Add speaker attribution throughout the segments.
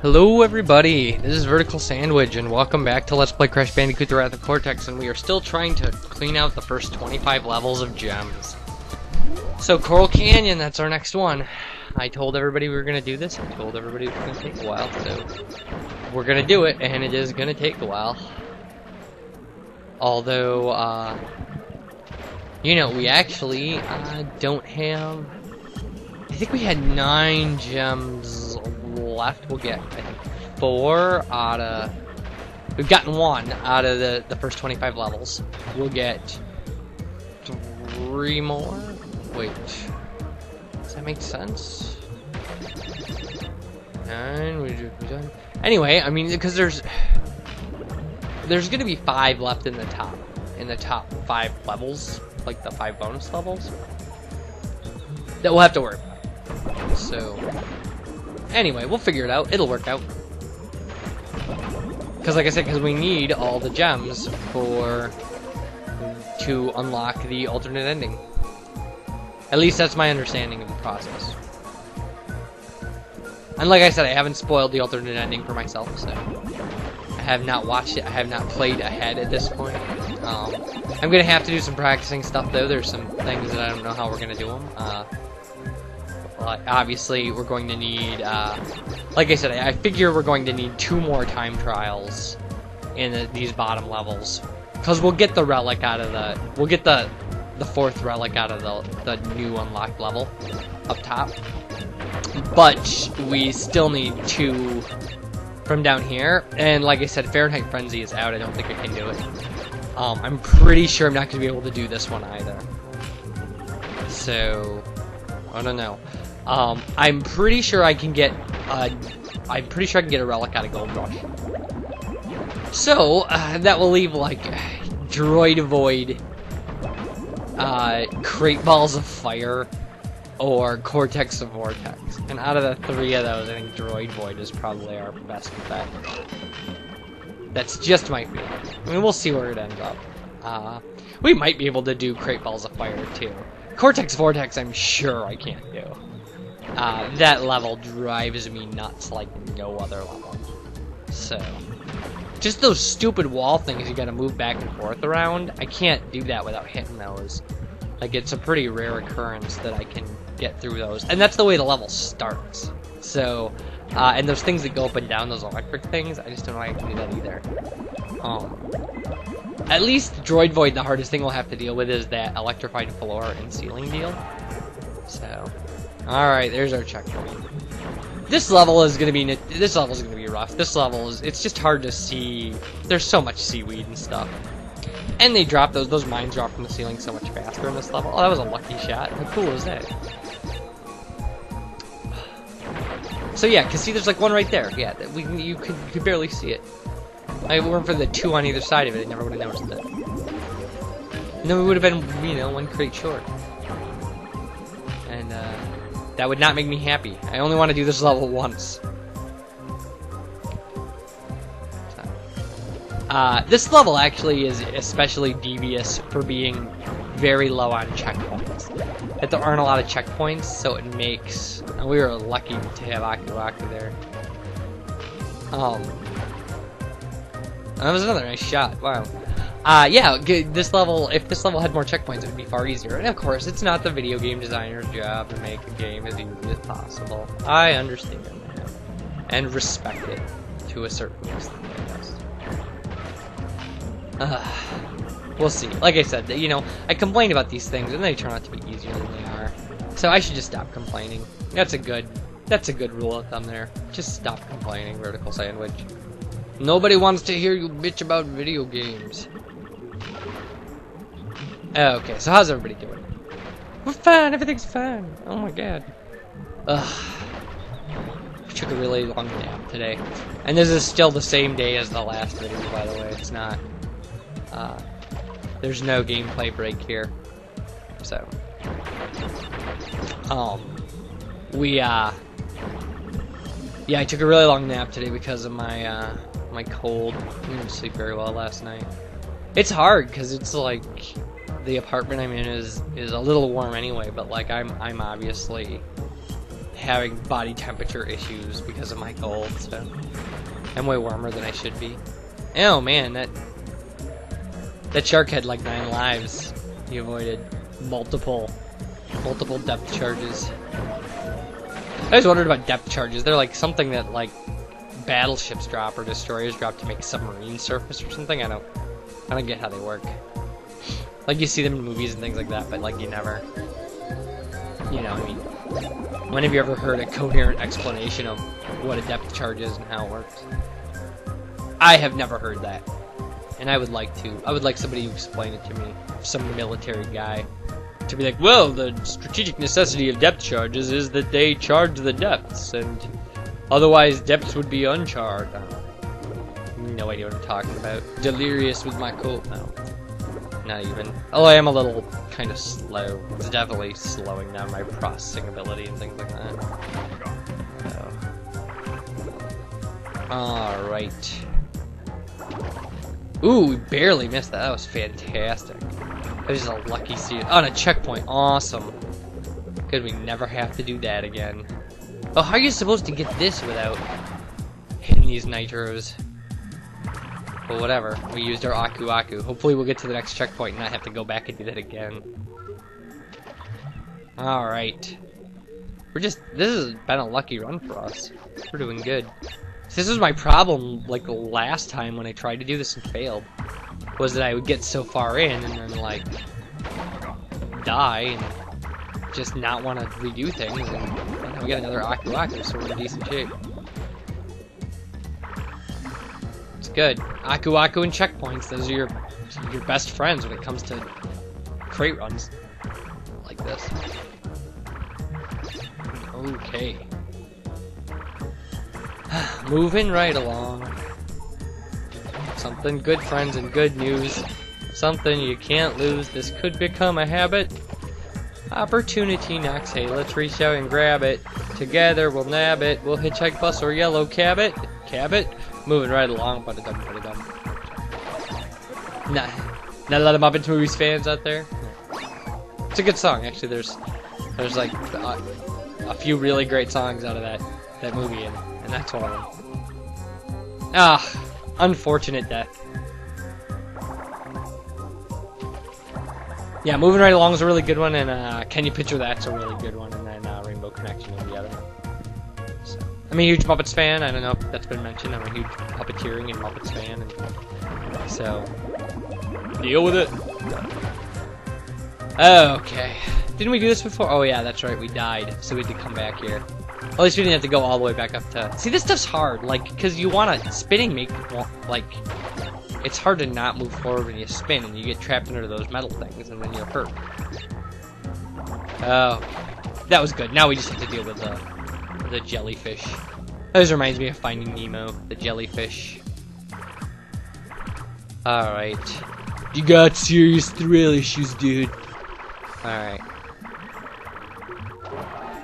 Speaker 1: Hello everybody, this is VerticalSandwich and welcome back to Let's Play Crash Bandicoot-The Wrath of Cortex, and we are still trying to clean out the first 25 levels of gems. So Coral Canyon, that's our next one. I told everybody we were going to do this, I told everybody it was going to take a while, so we're going to do it, and it is going to take a while. Although, you know, we actually don't have... I think we had 9 gems left. We'll get, I think, 4 out of... We've gotten 1 out of the first 25 levels. We'll get 3 more? Wait. Does that make sense? 9, we're done. Anyway, I mean, because there's gonna be 5 left in the top 5 levels, like the 5 bonus levels, that we'll have to worry about. So, anyway, we'll figure it out. It'll work out. Because, like I said, because we need all the gems to unlock the alternate ending. At least that's my understanding of the process. And like I said, I haven't spoiled the alternate ending for myself, so I have not watched it. I have not played ahead at this point. I'm gonna have to do some practicing stuff, though. There's some things that I don't know how we're gonna do them. Obviously, we're going to need, like I said, I figure we're going to need 2 more time trials in these bottom levels, because we'll get the relic out of we'll get the 4th relic out of the new unlocked level up top, but we still need 2 from down here, and like I said, Fahrenheit Frenzy is out. I don't think I can do it. I'm pretty sure I'm not going to be able to do this one either, so I don't know. I'm pretty sure I can get a relic out of Gold Rush. So that will leave like Droid Void, Crate Balls of Fire, or Cortex of Vortex. And out of the 3 of those, I think Droid Void is probably our best bet. That's just my feeling. I mean, we'll see where it ends up. We might be able to do Crate Balls of Fire too. Cortex Vortex, I'm sure I can't do. That level drives me nuts like no other level. So, just those stupid wall things you gotta move back and forth around, I can't do that without hitting those. Like, it's a pretty rare occurrence that I can get through those. And that's the way the level starts. So, and those things that go up and down, those electric things, I just don't know how I can do that either. At least Droid Void, the hardest thing we'll have to deal with is that electrified floor and ceiling deal. So, alright, there's our checkpoint. This level is gonna be rough. This level it's just hard to see. There's so much seaweed and stuff. And they drop those mines drop from the ceiling so much faster in this level. Oh, that was a lucky shot. How cool is that? So yeah, cause see there's like one right there. Yeah, you could barely see it. If it weren't for the 2 on either side of it, I never would have noticed it. And then we would have been, you know, 1 crate short. And that would not make me happy. I only want to do this level once. This level actually is especially devious for being very low on checkpoints. That there aren't a lot of checkpoints, so it makes... And we were lucky to have Aki there. That was another nice shot. Wow. Yeah, this level, if this level had more checkpoints, it would be far easier. And of course, it's not the video game designer's job to make a game as easy as possible. I understand that. And respect it to a certain extent, I guess. We'll see. Like I said, you know, I complain about these things, and they turn out to be easier than they are. So I should just stop complaining. That's a good rule of thumb there. Just stop complaining, VerticalSandwich. Nobody wants to hear you bitch about video games. Okay, so how's everybody doing? We're fine, everything's fine. Oh my god. Ugh. I took a really long nap today. And this is still the same day as the last video, by the way. It's not... there's no gameplay break here. So... yeah, I took a really long nap today because of my, my cold. I didn't sleep very well last night. It's hard, because it's like... The apartment I'm in is a little warm anyway, but like I'm obviously having body temperature issues because of my cold, so I'm way warmer than I should be. Oh man, that shark had like 9 lives. He avoided multiple depth charges. I always wondered about depth charges. They're like something that like battleships drop or destroyers drop to make submarines surface or something. I don't get how they work. Like you see them in movies and things like that, but like you never, you know, I mean, when have you ever heard a coherent explanation of what a depth charge is and how it works? I have never heard that, and I would like to. I would like somebody to explain it to me, some military guy, to be like, well, the strategic necessity of depth charges is that they charge the depths, and otherwise depths would be uncharged. No idea what I'm talking about. Delirious with my cold. No. Not even. Oh, I am a little kind of slow. It's definitely slowing down my processing ability and things like that. So. Alright. Ooh, we barely missed that. That was fantastic. That was just a lucky seed. On a checkpoint. Awesome. Good, we never have to do that again. Oh, how are you supposed to get this without hitting these nitros? Well, whatever. We used our Aku Aku. Hopefully we'll get to the next checkpoint and not have to go back and do that again. Alright. This has been a lucky run for us. We're doing good. This was my problem, like, the last time when I tried to do this and failed. Was that I would get so far in and then, like, die and just not want to redo things. And we got another Aku Aku, so we're in decent shape. Good. Aku Aku and checkpoints, those are your best friends when it comes to crate runs like this. Okay. Moving right along. Something good, friends, and good news. Something you can't lose. This could become a habit. Opportunity knocks. Hey, let's reach out and grab it. Together we'll nab it. We'll hitchhike, bus, or yellow cab it. Moving right along, but dumb. Not a lot of Muppets Movies fans out there. It's a good song, actually. There's like a few really great songs out of that movie, and that's one of them. Ah, unfortunate death. Yeah, moving right along is a really good one, and Can You Picture That's a really good one, and then Rainbow Connection is the other one. I'm a huge Muppets fan. I don't know if that's been mentioned. I'm a huge puppeteering and Muppets fan, and so deal with it. Okay. Didn't we do this before? Oh yeah, that's right. We died, so we had to come back here. At least we didn't have to go all the way back up to. See, this stuff's hard, like, because you want to spinning like. It's hard to not move forward when you spin, and you get trapped under those metal things, and then you're hurt. Oh, that was good. Now we just have to deal with the jellyfish. This reminds me of Finding Nemo, the jellyfish. Alright. You got serious thrill issues, dude. Alright.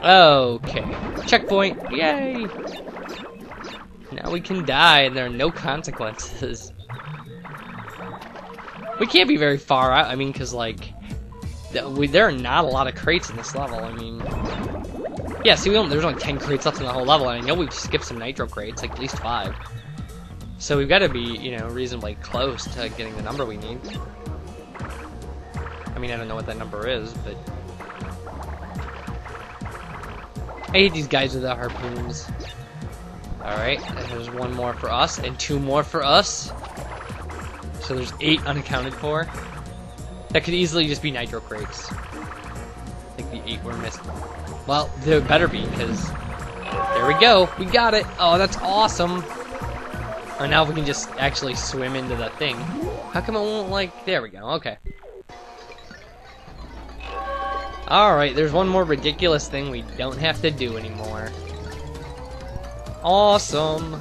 Speaker 1: Okay. Checkpoint. Yay! Now we can die and there are no consequences. We can't be very far out, I mean, because, like, there are not a lot of crates in this level, I mean. Yeah, see, there's only 10 crates left in the whole level, and I know we've skipped some nitro crates, like at least 5. So we've got to be, you know, reasonably close to getting the number we need. I mean, I don't know what that number is, but... I hate these guys with the harpoons. Alright, there's one more for us, and 2 more for us. So there's 8 unaccounted for. That could easily just be nitro crates. I think the 8 were missed. Well, there better be, because there we go. We got it. Oh, that's awesome. Oh, now we can just actually swim into the thing. How come it won't, like... There we go. Okay. Alright, there's one more ridiculous thing we don't have to do anymore. Awesome.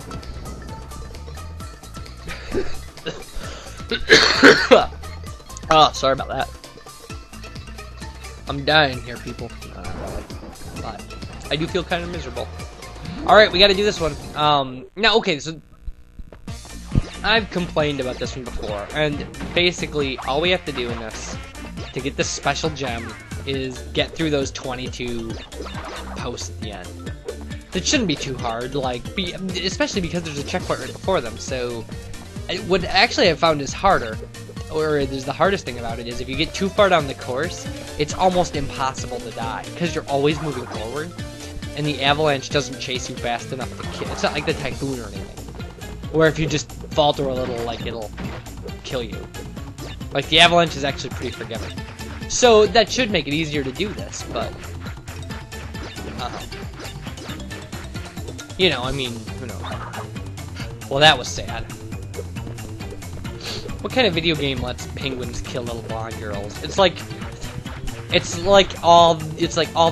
Speaker 1: Oh, sorry about that. I'm dying here, people. But I do feel kind of miserable. Alright, we gotta do this one. Now, okay, so... I've complained about this one before, and basically, all we have to do in this, to get this special gem, is get through those 22 coast at the end. It shouldn't be too hard, like, especially because there's a checkpoint right before them, so... What actually I found is harder, or is the hardest thing about it, is if you get too far down the course, it's almost impossible to die, because you're always moving forward, and the Avalanche doesn't chase you fast enough to kill. It's not like the Typhoon or anything, where if you just falter a little, like, it'll kill you. Like, the Avalanche is actually pretty forgiving. So, that should make it easier to do this, but... You know, I mean, who knows. Well, that was sad. What kind of video game lets penguins kill little blonde girls? It's like all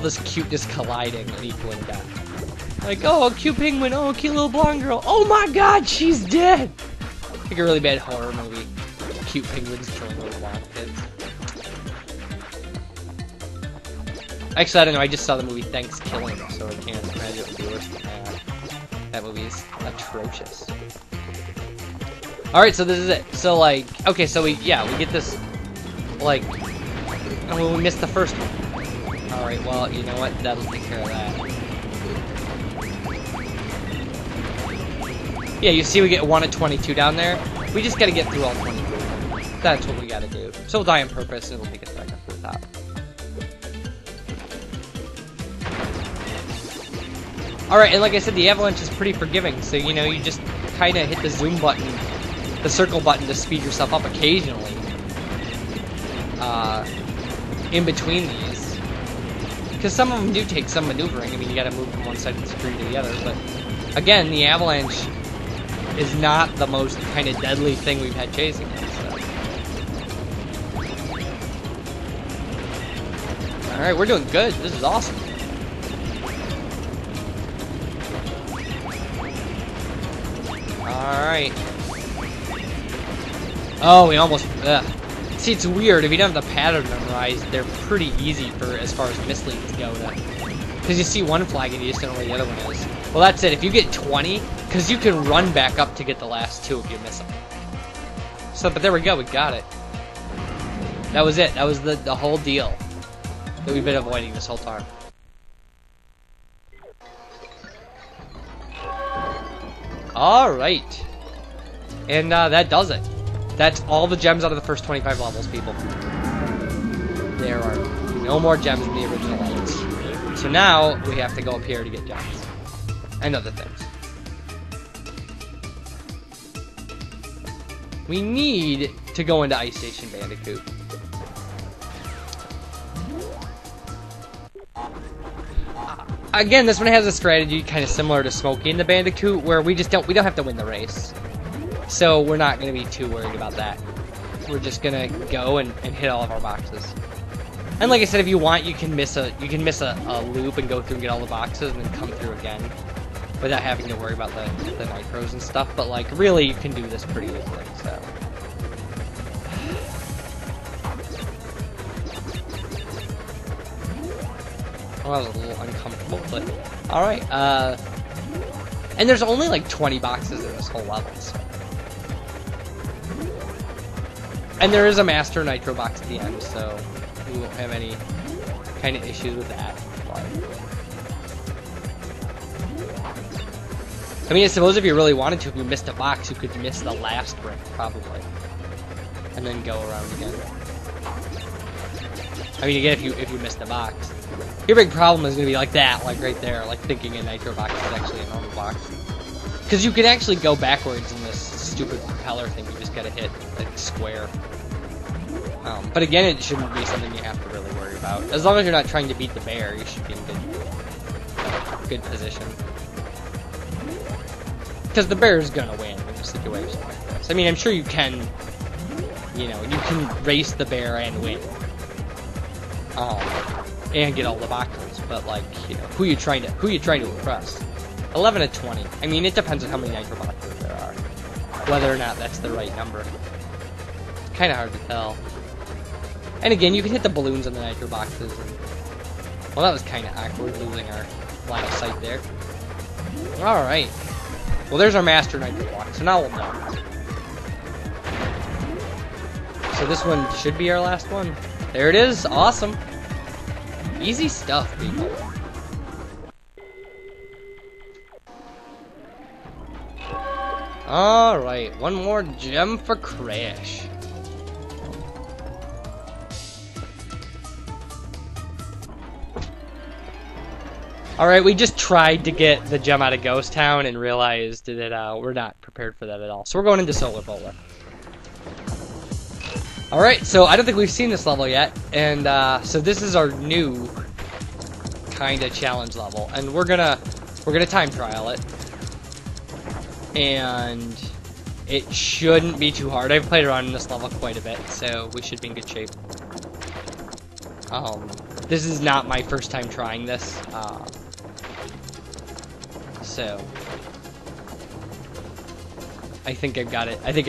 Speaker 1: this cuteness colliding and equaling death. Like, oh, a cute penguin, oh, a cute little blonde girl. Oh my god, she's dead! Like a really bad horror movie. Cute penguins killing little blonde kids. Actually, I don't know, I just saw the movie Thanksgiving, so I can't imagine it would be worse than that. That movie is atrocious. Alright, so this is it. So, like, okay, so we get this, like, oh, we missed the first one. Alright, well, you know what? That'll take care of that. Yeah, you see we get 1 of 22 down there? We just gotta get through all 22. That's what we gotta do. So we'll die on purpose, and it'll take us back up to the top. Alright, and like I said, the Avalanche is pretty forgiving, so, you know, you just kinda hit the zoom button, the circle button to speed yourself up occasionally. In between these. Because some of them do take some maneuvering. I mean, you gotta move from one side of the screen to the other, but again, the Avalanche is not the most kind of deadly thing we've had chasing us, so. Alright, we're doing good. This is awesome. Alright. Oh, we almost... See, it's weird. If you don't have the pattern memorized, they're pretty easy for as far as misleads go. Because you see one flag and you just don't know where the other one is. Well, that's it. If you get 20, because you can run back up to get the last 2 if you miss them. So, but there we go. We got it. That was it. That was the whole deal that we've been avoiding this whole time. Alright. And that does it. That's all the gems out of the first 25 levels, people. There are no more gems in the original levels. So now, we have to go up here to get gems. And other things. We need to go into Ice Station Bandicoot. Again, this one has a strategy kind of similar to Smokey and the Bandicoot, where we don't have to win the race. So we're not going to be too worried about that. We're just going to go and hit all of our boxes. And like I said, if you want, you can miss a loop and go through and get all the boxes and then come through again without having to worry about the nitros and stuff. But like, really, you can do this pretty easily. So. Well, that was a little uncomfortable, but alright, and there's only like 20 boxes in this whole level, so. And there is a Master Nitro box at the end, so we won't have any kind of issues with that. I mean, I suppose if you really wanted to, if you missed a box, you could miss the last brick, probably. And then go around again. I mean, again, if you missed the box. Your big problem is going to be like that, like right there, like thinking a nitro box is actually a normal box. Because you can actually go backwards in this stupid propeller thing, you just gotta hit like square. But again, it shouldn't be something you have to really worry about. As long as you're not trying to beat the bear, you should be in good position. Because the bear is gonna win in a situation like this. I mean, I'm sure you can, you know, you can race the bear and win. And get all the boxes, but like, you know, who you trying to impress? 11 to 20. I mean, it depends on how many nitro boxes there are. Whether or not that's the right number. It's kind of hard to tell. And again, you can hit the balloons on the nitro boxes. And, well, that was kind of awkward, losing our line of sight there. Alright. Well, there's our master nitro box, so now we'll know. So this one should be our last one. There it is. Awesome. Easy stuff, people. Alright, one more gem for Crash. Alright, we just tried to get the gem out of Ghost Town and realized that we're not prepared for that at all. So we're going into Solar Bowler. Alright, so I don't think we've seen this level yet. And so this is our new kind of challenge level. And we're gonna time trial it. And it shouldn't be too hard. I've played around in this level quite a bit, so we should be in good shape. This is not my first time trying this. So I think I've got it. I think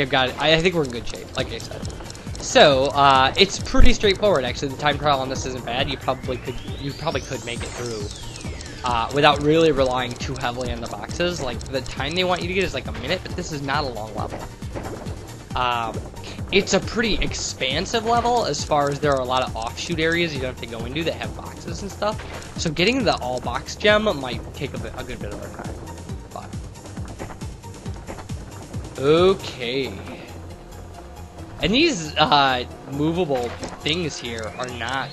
Speaker 1: we're in good shape, like I said. So it's pretty straightforward actually. The time trial on this isn't bad. You probably could make it through without really relying too heavily on the boxes. Like the time they want you to get is like a minute, but this is not a long level. It's a pretty expansive level as far as there are a lot of offshoot areas you don't have to go into that have boxes and stuff. So getting the all box gem might take a good bit of our time. But okay. And these movable things here are not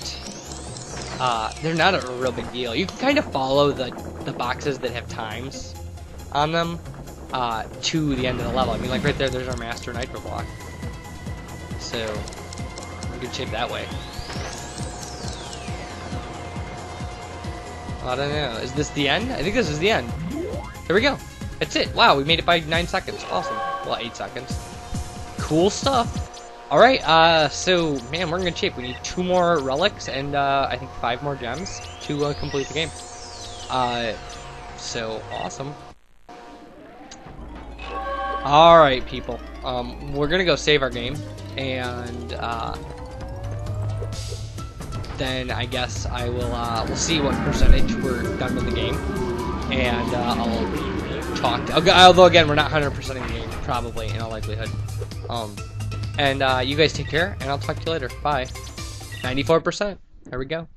Speaker 1: they're not a real big deal. You can kind of follow the boxes that have times on them to the end of the level. I mean, like right there's our master nitro block. So we're in good shape that way. I don't know. Is this the end? I think this is the end. There we go. That's it. Wow, we made it by 9 seconds. Awesome. Well, 8 seconds. Cool stuff. Alright, so, man, we're in good shape. We need 2 more relics and, I think 5 more gems to complete the game. So, awesome. Alright, people. We're gonna go save our game, and, then I guess I will, we'll see what percentage we're done with the game, and, I'll talk to, although again, we're not 100%ing the game, probably, in all likelihood. And you guys take care, and I'll talk to you later. Bye. 94%. There we go.